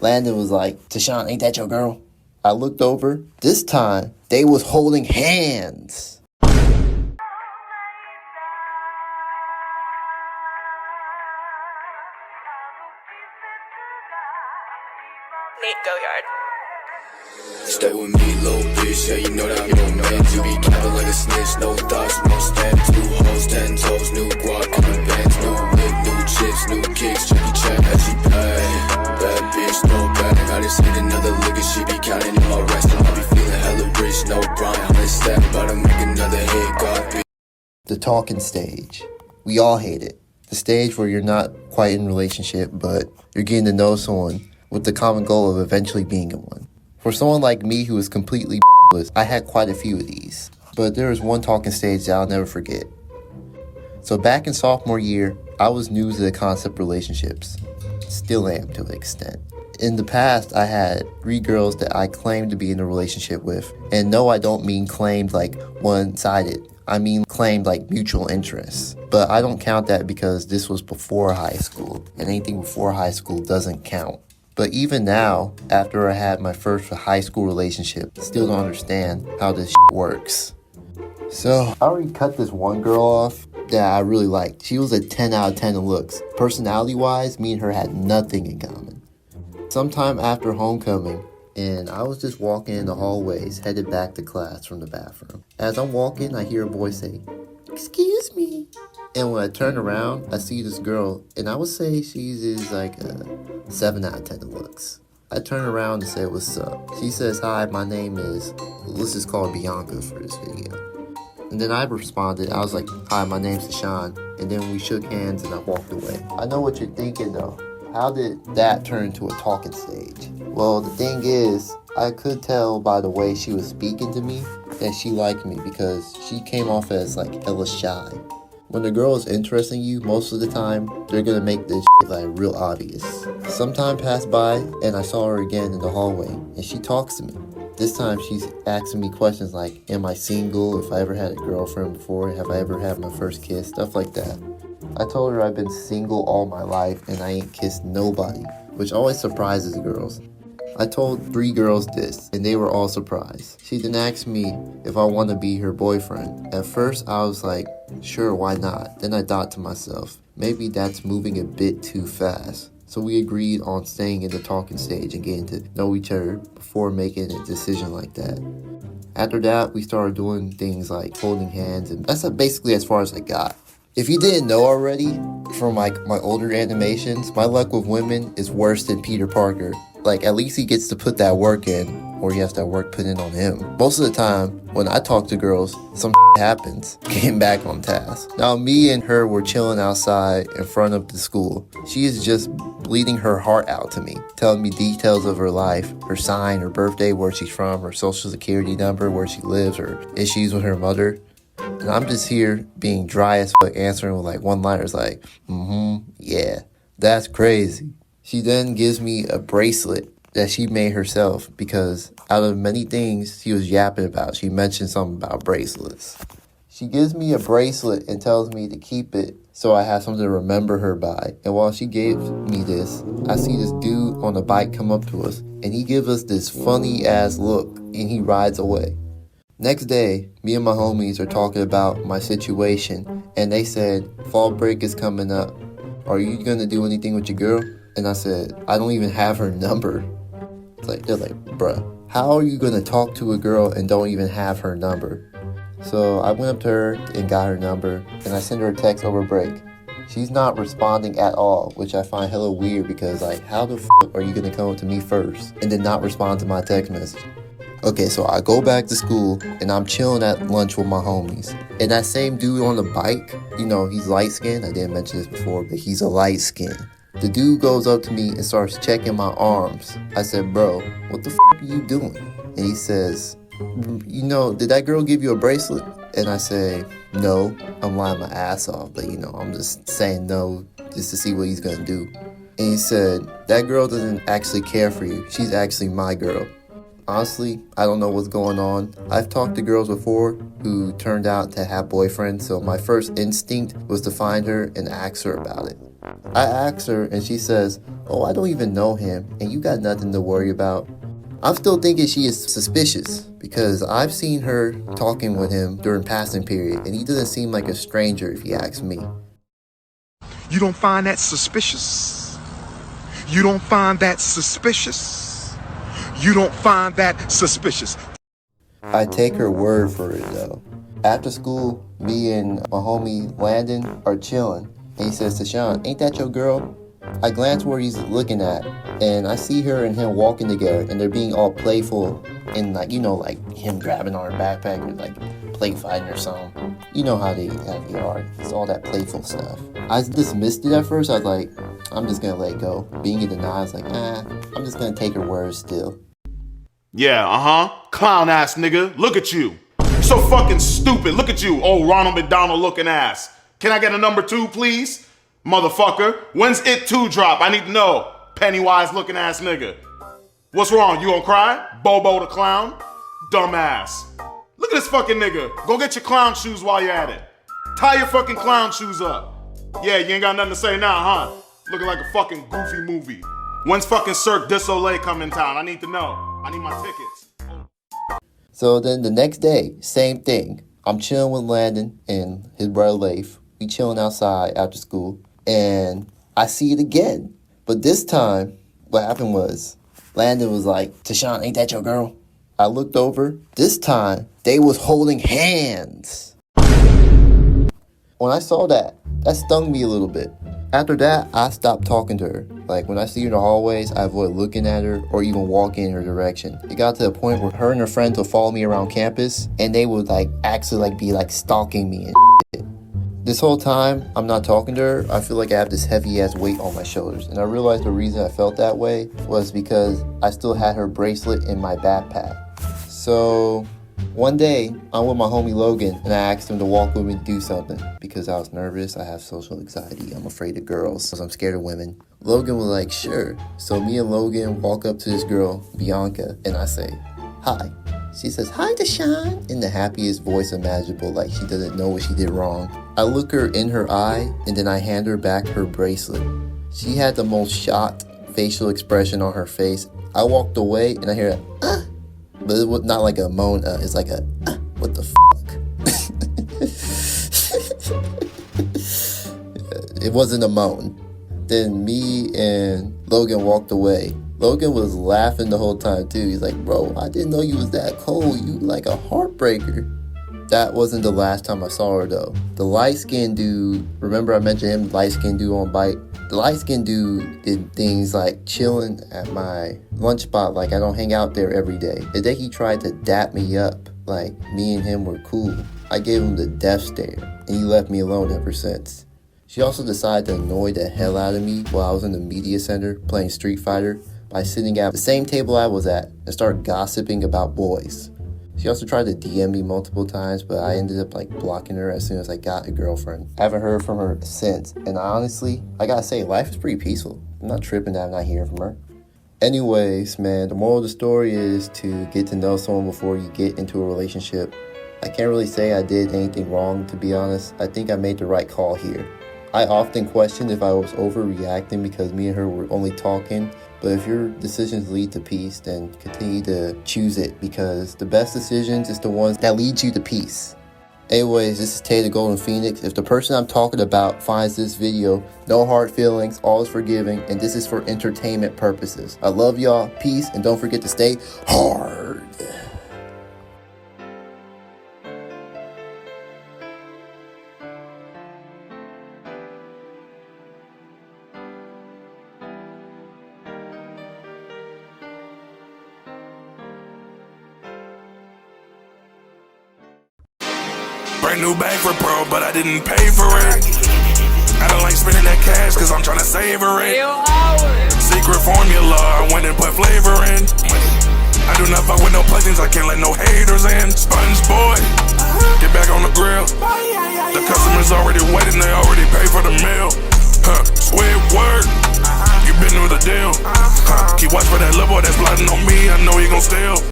Landon was like, Tashawn, ain't that your girl? I looked over. This time, they was holding hands. Nate Goyard. Stay with me, little bitch, yeah, you know that I'm your man. You be capping like a snitch, no thoughts, no stamps. New hoes, 10 toes, new guac, new bands, new whip, new chips, new kicks. Chucky check as she pay. Bad bitch, no bag. I just hit another lick and she be counting in my rest. And I be feeling hella rich, no Brian. I'm step, about to make another hit, God be. The talking stage. We all hate it. The stage where you're not quite in a relationship, but you're getting to know someone with the common goal of eventually being in one. For someone like me who is completely I had quite a few of these, but there was one talking stage that I'll never forget. So back in sophomore year, I was new to the concept of relationships. Still am to an extent. In the past, I had 3 girls that I claimed to be in a relationship with. And no, I don't mean claimed like one-sided. I mean claimed like mutual interests. But I don't count that because this was before high school. And anything before high school doesn't count. But even now, after I had my first high school relationship, still don't understand how this works. So, I already cut this one girl off that I really liked. She was a 10 out of 10 in looks. Personality-wise, me and her had nothing in common. Sometime after homecoming, and I was just walking in the hallways, headed back to class from the bathroom. As I'm walking, I hear a voice say, "Excuse me." And when I turn around, I see this girl, and I would say she's like a 7 out of 10 in looks. I turn around and say, "What's up?" She says, "Hi, my name is," let's just call her Bianca for this video. And then I responded, I was like, "Hi, my name's Tashawn." And then we shook hands and I walked away. I know what you're thinking though. How did that turn into a talking stage? Well, the thing is, I could tell by the way she was speaking to me that she liked me because she came off as like hella shy. When the girl is interested in you, most of the time, they're gonna make this shit like real obvious. Some time passed by and I saw her again in the hallway and she talks to me. This time she's asking me questions like, am I single? If I ever had a girlfriend before? Have I ever had my first kiss? Stuff like that. I told her I've been single all my life and I ain't kissed nobody, which always surprises girls. I told 3 girls this, and they were all surprised. She then asked me if I want to be her boyfriend. At first, I was like, sure, why not? Then I thought to myself, maybe that's moving a bit too fast. So we agreed on staying in the talking stage and getting to know each other before making a decision like that. After that, we started doing things like holding hands, and that's basically as far as I got. If you didn't know already, from like my older animations, my luck with women is worse than Peter Parker. Like, at least he gets to put that work in, or he has that work put in on him. Most of the time, when I talk to girls, some happens, getting back on task. Now, me and her were chilling outside in front of the school. She is just bleeding her heart out to me, telling me details of her life, her sign, her birthday, where she's from, her social security number, where she lives, her issues with her mother. And I'm just here being dry as fuck, answering with like one-liners like, yeah, that's crazy. She then gives me a bracelet that she made herself because out of many things she was yapping about, she mentioned something about bracelets. She gives me a bracelet and tells me to keep it so I have something to remember her by. And while she gave me this, I see this dude on a bike come up to us and he gives us this funny ass look and he rides away. Next day, me and my homies are talking about my situation and they said, fall break is coming up. Are you gonna do anything with your girl? And I said, I don't even have her number. They're like, bruh, how are you gonna talk to a girl and don't even have her number? So I went up to her and got her number and I sent her a text over break. She's not responding at all, which I find hella weird because like, how the f*** are you gonna come up to me first and then not respond to my text message? Okay, so I go back to school and I'm chilling at lunch with my homies. And that same dude on the bike, you know, he's light skinned. I didn't mention this before, but he's a light skin. The dude goes up to me and starts checking my arms. I said, bro, what the f*** are you doing? And he says, you know, did that girl give you a bracelet? And I say, no, I'm lying my ass off. But, you know, I'm just saying no just to see what he's going to do. And he said, that girl doesn't actually care for you. She's actually my girl. Honestly, I don't know what's going on. I've talked to girls before who turned out to have boyfriends, so my first instinct was to find her and ask her about it. I asked her and she says, "Oh, I don't even know him and you got nothing to worry about." I'm still thinking she is suspicious because I've seen her talking with him during passing period and he doesn't seem like a stranger if you ask me. You don't find that suspicious? You don't find that suspicious? You don't find that suspicious? I take her word for it though. After school, me and my homie Landon are chilling and he says to Sean, "Ain't that your girl?" I glance where he's looking at and I see her and him walking together and they're being all playful and like, you know, like him grabbing on her backpack or like play fighting or something. You know how they are. It's all that playful stuff. I dismissed it at first. I was like, I'm just gonna let it go. Being in denial, I was like, I'm just gonna take her word still. Yeah, clown ass nigga. Look at you. So fucking stupid. Look at you, old Ronald McDonald looking ass. Can I get a number 2, please? Motherfucker. When's It 2 drop? I need to know. Pennywise looking ass nigga. What's wrong? You gonna cry? Bobo the clown? Dumbass. Look at this fucking nigga. Go get your clown shoes while you're at it. Tie your fucking clown shoes up. Yeah, you ain't got nothing to say now, huh? Looking like a fucking goofy movie. When's fucking Cirque du Soleil come in town? I need to know. I need my tickets. So then the next day, same thing. I'm chilling with Landon and his brother Leif. We chilling outside after school. And I see it again. But this time, what happened was, Landon was like, "Tashawn, ain't that your girl?" I looked over. This time, they was holding hands. When I saw that stung me a little bit. After that, I stopped talking to her. Like, when I see her in the hallways, I avoid looking at her or even walking in her direction. It got to the point where her and her friends would follow me around campus, and they would, like, actually, like, be, like, stalking me and shit. This whole time, I'm not talking to her. I feel like I have this heavy-ass weight on my shoulders. And I realized the reason I felt that way was because I still had her bracelet in my backpack. So one day, I'm with my homie Logan, and I asked him to walk with me to do something because I was nervous. I have social anxiety. I'm afraid of girls, so I'm scared of women. Logan was like, "Sure." So me and Logan walk up to this girl, Bianca, and I say, "Hi." She says, "Hi, Deshaun," in the happiest voice imaginable, like she doesn't know what she did wrong. I look her in her eye, and then I hand her back her bracelet. She had the most shocked facial expression on her face. I walked away, and I hear a, but it was not like a moan, it's like a, what the fuck? It wasn't a moan. Then me and Logan walked away. Logan was laughing the whole time too. He's like, "Bro, I didn't know you was that cold. You like a heartbreaker." That wasn't the last time I saw her though. The light-skinned dude, remember I mentioned him, light-skinned dude on Bite? The light-skinned dude did things like chilling at my lunch spot, like I don't hang out there every day. The day he tried to dap me up, like me and him were cool, I gave him the death stare, and he left me alone ever since. She also decided to annoy the hell out of me while I was in the media center playing Street Fighter by sitting at the same table I was at and start gossiping about boys. She also tried to DM me multiple times, but I ended up like blocking her as soon as I got a girlfriend. I haven't heard from her since, and honestly, I gotta say, life is pretty peaceful. I'm not tripping that I'm not hearing from her. Anyways, man, the moral of the story is to get to know someone before you get into a relationship. I can't really say I did anything wrong, to be honest. I think I made the right call here. I often questioned if I was overreacting because me and her were only talking, but if your decisions lead to peace, then continue to choose it because the best decisions is the ones that lead you to peace. Anyways, this is Tay the Golden Phoenix. If the person I'm talking about finds this video, no hard feelings, all is forgiving, and this is for entertainment purposes. I love y'all, peace, and don't forget to stay hard. Brand new bag for pro, but I didn't pay for it. I don't like spending that cash, cause I'm tryna savor it. Secret formula, I went and put flavor in. I do not fuck with no plugins, I can't let no haters in. Sponge boy, get back on the grill. The customers already waiting, they already pay for the meal. Sweet word, you been through the deal. Keep watch for that little boy that's plotting on me, I know he gon' steal.